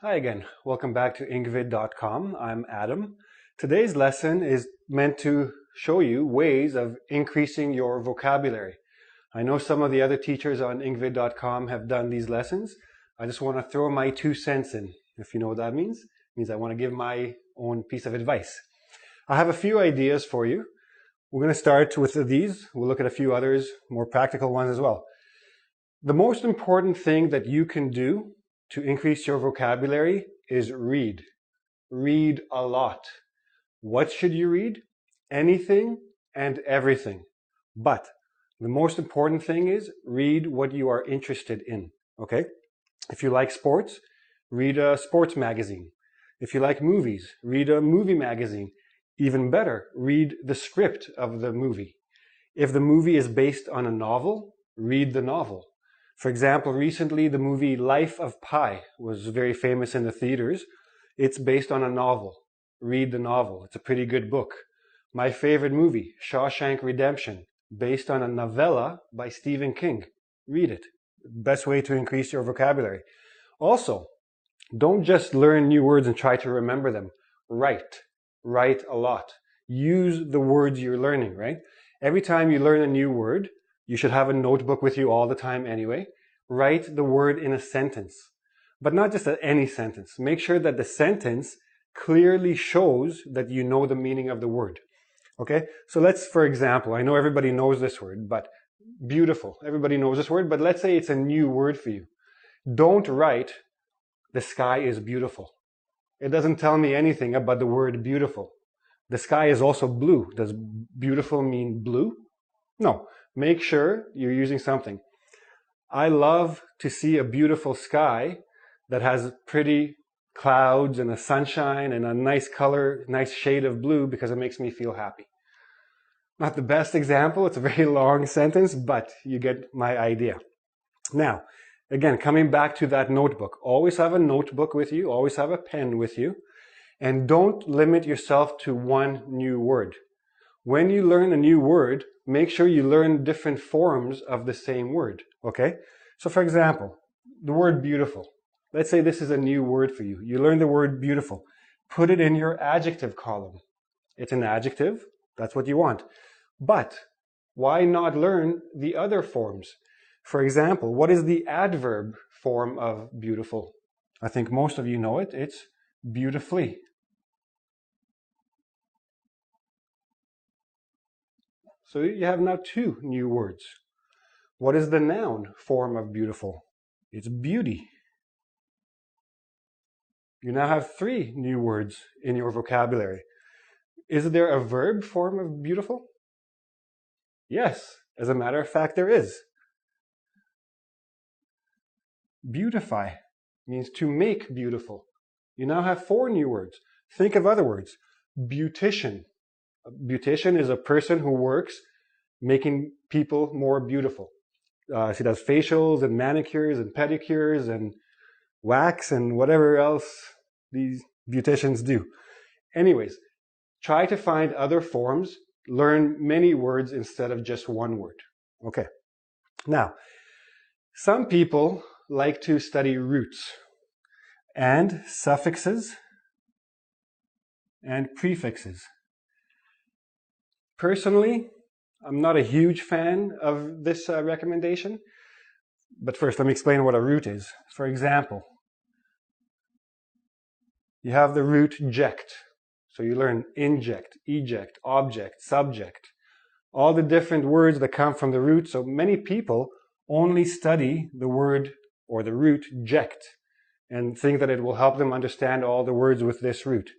Hi again, welcome back to ingvid.com. I'm Adam. Today's lesson is meant to show you ways of increasing your vocabulary. I know some of the other teachers on ingvid.com have done these lessons. I just want to throw my 2 cents in, if you know what that means. It means I want to give my own piece of advice. I have a few ideas for you. We're going to start with these. We'll look at a few others, more practical ones as well. The most important thing that you can do to increase your vocabulary is read. Read a lot. What should you read? Anything and everything. But the most important thing is read what you are interested in. Okay? If you like sports, read a sports magazine. If you like movies, read a movie magazine. Even better, read the script of the movie. If the movie is based on a novel, read the novel. For example, recently the movie Life of Pi was very famous in the theaters. It's based on a novel. Read the novel. It's a pretty good book. My favorite movie, Shawshank Redemption, based on a novella by Stephen King. Read it. Best way to increase your vocabulary. Also, don't just learn new words and try to remember them. Write. Write a lot. Use the words you're learning, right? Every time you learn a new word, you should have a notebook with you all the time anyway. Write the word in a sentence, but not just any sentence. Make sure that the sentence clearly shows that you know the meaning of the word. Okay? So let's, for example, I know everybody knows this word, but beautiful. Everybody knows this word, but let's say it's a new word for you. Don't write, the sky is beautiful. It doesn't tell me anything about the word beautiful. The sky is also blue. Does beautiful mean blue? No. Make sure you're using something. I love to see a beautiful sky that has pretty clouds and a sunshine and a nice color, nice shade of blue because it makes me feel happy. Not the best example. It's a very long sentence, but you get my idea. Now, again, coming back to that notebook, always have a notebook with you, always have a pen with you, and don't limit yourself to one new word. When you learn a new word, make sure you learn different forms of the same word, okay? So for example, the word beautiful. Let's say this is a new word for you. You learn the word beautiful. Put it in your adjective column. It's an adjective. That's what you want. But why not learn the other forms? For example, what is the adverb form of beautiful? I think most of you know it. It's beautifully. So you have now 2 new words. What is the noun form of beautiful? It's beauty. You now have 3 new words in your vocabulary. Is there a verb form of beautiful? Yes, as a matter of fact, there is. Beautify means to make beautiful. You now have 4 new words. Think of other words. Beautician. A beautician is a person who works making people more beautiful. She does facials and manicures and pedicures and wax and whatever else these beauticians do. Anyways, try to find other forms. Learn many words instead of just one word. Okay. Now, some people like to study roots and suffixes and prefixes. Personally, I'm not a huge fan of this recommendation, but first let me explain what a root is. For example, you have the root ject. So you learn inject, eject, object, subject, all the different words that come from the root. So many people only study the word or the root ject and think that it will help them understand all the words with this root.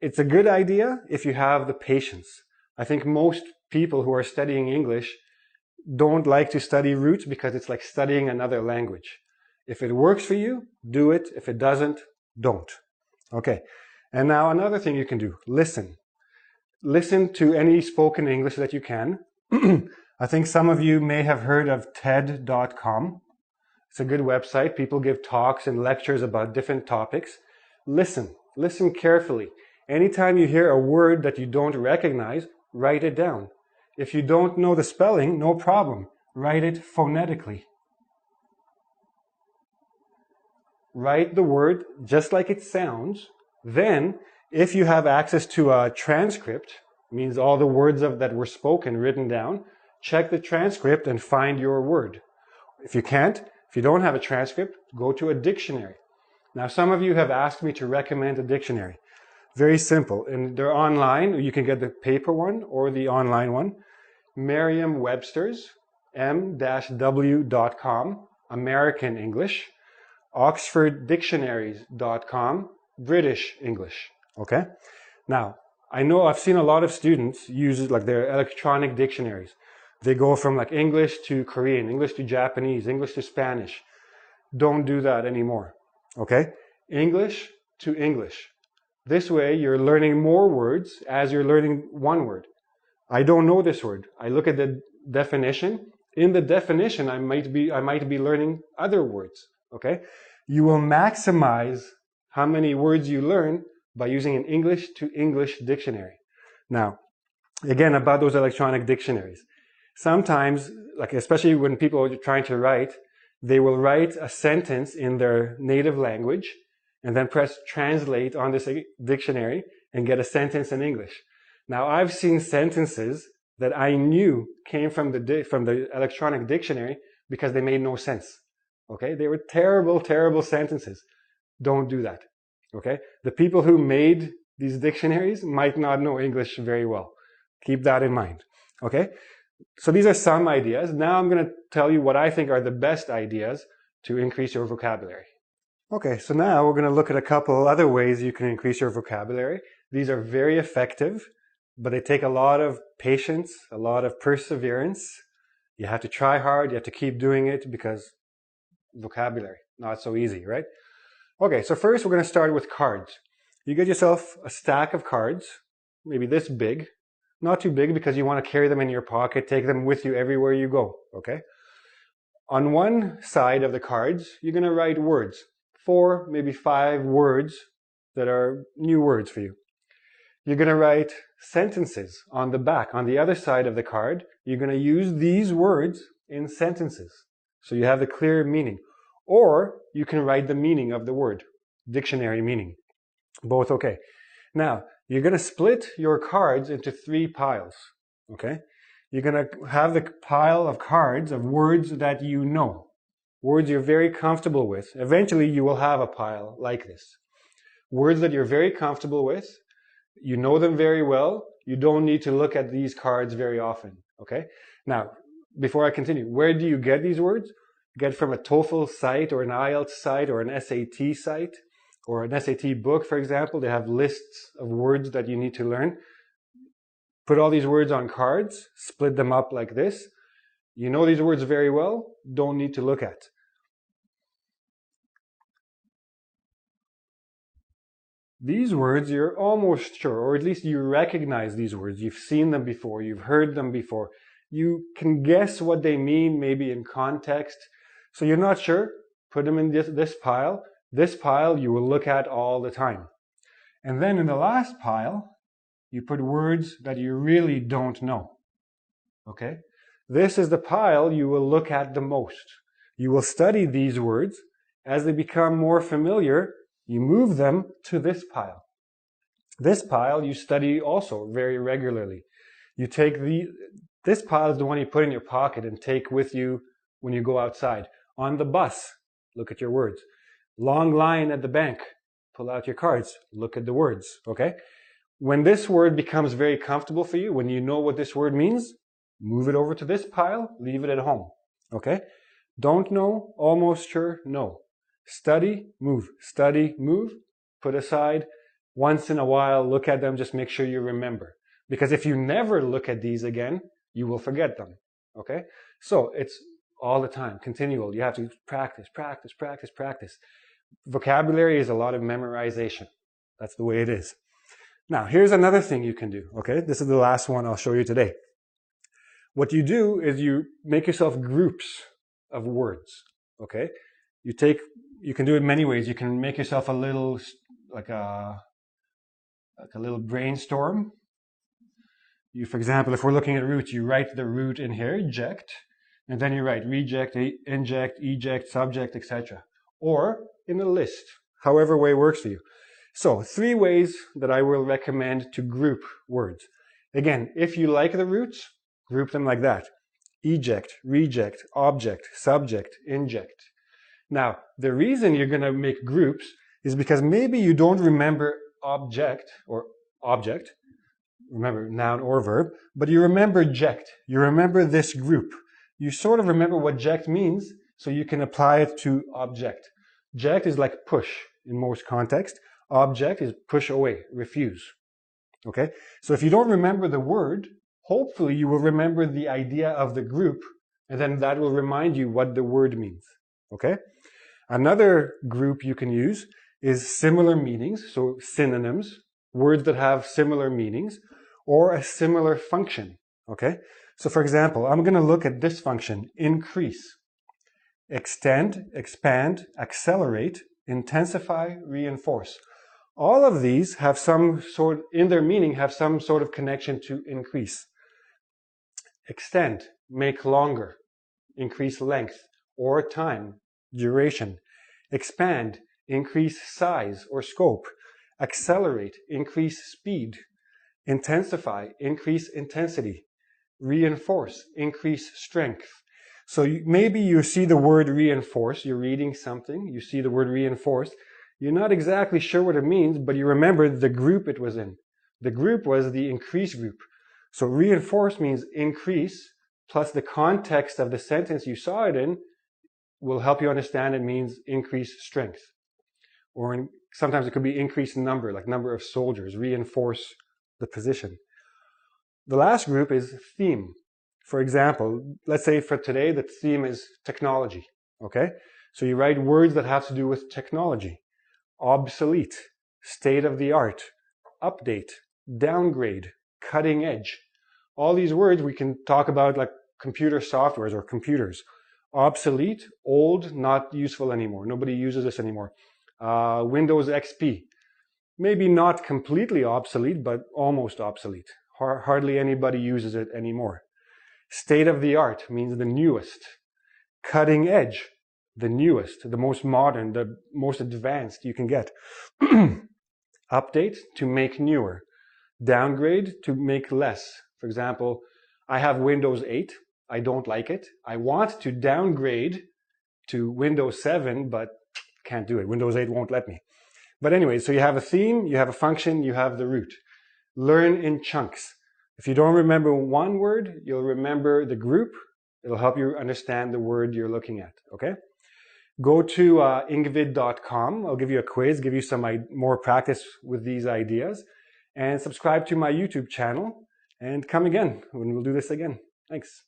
It's a good idea if you have the patience. I think most people who are studying English don't like to study roots because it's like studying another language. If it works for you, do it. If it doesn't, don't. Okay. And now another thing you can do, listen. Listen to any spoken English that you can. I think some of you may have heard of TED.com. It's a good website. People give talks and lectures about different topics. Listen. Listen carefully. Anytime you hear a word that you don't recognize, write it down. If you don't know the spelling, no problem. Write it phonetically. write the word just like it sounds. Then, if you have access to a transcript, means all the words that were spoken written down, check the transcript and find your word. If you don't have a transcript, go to a dictionary. Now, some of you have asked me to recommend a dictionary. Very simple, and they're online. You can get the paper one or the online one. Merriam-Webster's, m-w.com, American English. OxfordDictionaries.com, British English. Okay? Now, I know I've seen a lot of students use it like their electronic dictionaries. They go from like English to Korean, English to Japanese, English to Spanish. Don't do that anymore. Okay? English to English. This way, you're learning more words as you're learning one word. I don't know this word. I look at the definition. In the definition, I might be learning other words. Okay? You will maximize how many words you learn by using an English to English dictionary. Now, again, about those electronic dictionaries. Sometimes, like especially when people are trying to write, they will write a sentence in their native language and then press translate on this dictionary and get a sentence in English. Now, I've seen sentences that I knew came from the electronic dictionary because they made no sense. Okay? They were terrible, terrible sentences. Don't do that. Okay? The people who made these dictionaries might not know English very well. Keep that in mind. Okay? So these are some ideas. Now I'm going to tell you what I think are the best ideas to increase your vocabulary. Okay, so now we're going to look at a couple other ways you can increase your vocabulary. These are very effective, but they take a lot of patience, a lot of perseverance. You have to try hard. You have to keep doing it because vocabulary, not so easy, right? Okay, so first we're going to start with cards. You get yourself a stack of cards, maybe this big. Not too big because you want to carry them in your pocket, take them with you everywhere you go, okay? On one side of the cards, you're going to write words. 4, maybe 5 words that are new words for you. You're going to write sentences on the back. On the other side of the card, you're going to use these words in sentences. So you have the clear meaning. Or you can write the meaning of the word, dictionary meaning. Both okay. Now, you're going to split your cards into 3 piles, okay? You're going to have the pile of cards of words that you know, words you're very comfortable with. Eventually, you will have a pile like this. Words that you're very comfortable with, you know them very well, you don't need to look at these cards very often, okay? Now, before I continue, where do you get these words? Get from a TOEFL site or an IELTS site or an SAT site? Or an SAT book, for example, they have lists of words that you need to learn. Put all these words on cards, split them up like this. You know these words very well, don't need to look at. These words you're almost sure, or at least you recognize these words. You've seen them before, you've heard them before. You can guess what they mean, maybe in context. So you're not sure, put them in this pile. This pile you will look at all the time. And then in the last pile, you put words that you really don't know. Okay? This is the pile you will look at the most. You will study these words. As they become more familiar, you move them to this pile. This pile you study also very regularly. You take this pile is the one you put in your pocket and take with you when you go outside. On the bus, look at your words. Long line at the bank, pull out your cards, look at the words, okay? When this word becomes very comfortable for you, when you know what this word means, move it over to this pile, leave it at home, okay? Don't know, almost sure, no. Study, move, put aside. Once in a while, look at them, just make sure you remember. Because if you never look at these again, you will forget them, okay? So it's all the time, continual. You have to practice. Vocabulary is a lot of memorization. That's the way it is. Now, here's another thing you can do, okay? This is the last one I'll show you today. What you do is you make yourself groups of words, okay? You can do it many ways. You can make yourself a little, like a little brainstorm. For example, if we're looking at roots, you write the root in here, eject, and then you write reject, inject, eject, subject, etc. Or in a list, however way works for you. So 3 ways that I will recommend to group words. Again, if you like the roots, group them like that. Eject, reject, object, subject, inject. Now, the reason you're going to make groups is because maybe you don't remember object, remember noun or verb, but you remember ject. You remember this group. You sort of remember what ject means, so you can apply it to object. Ject is like push in most contexts. Object is push away, refuse. Okay? So if you don't remember the word, hopefully you will remember the idea of the group, and then that will remind you what the word means. Okay? Another group you can use is similar meanings, so synonyms, words that have similar meanings, or a similar function. Okay? So for example, I'm going to look at this function, increase. Extend, expand, accelerate, intensify, reinforce. All of these have some sort, in their meaning, have some sort of connection to increase. Extend, make longer, increase length or time, duration. Expand, increase size or scope. Accelerate, increase speed. Intensify, increase intensity. Reinforce, increase strength. So maybe you see the word reinforce, you're reading something, you see the word reinforce, you're not exactly sure what it means, but you remember the group it was in. The group was the increase group. So reinforce means increase, plus the context of the sentence you saw it in will help you understand it means increase strength. Or sometimes it could be increase number, like number of soldiers, reinforce the position. The last group is theme. For example, let's say for today, the theme is technology, okay? So you write words that have to do with technology. Obsolete, state of the art, update, downgrade, cutting edge. All these words we can talk about like computer softwares or computers. Obsolete, old, not useful anymore. Nobody uses this anymore. Windows XP. Maybe not completely obsolete, but almost obsolete. Hardly anybody uses it anymore. State of the art means the newest. Cutting edge, the newest, the most modern, the most advanced you can get. Update, to make newer. Downgrade, to make less. For example, I have Windows 8. I don't like it. I want to downgrade to Windows 7, but can't do it. Windows 8 won't let me. But anyway, so you have a theme, you have a function, you have the root. Learn in chunks. If you don't remember one word, you'll remember the group. It'll help you understand the word you're looking at, okay? Go to ingvid.com. I'll give you a quiz, give you some more practice with these ideas. And subscribe to my YouTube channel. And come again when we'll do this again. Thanks.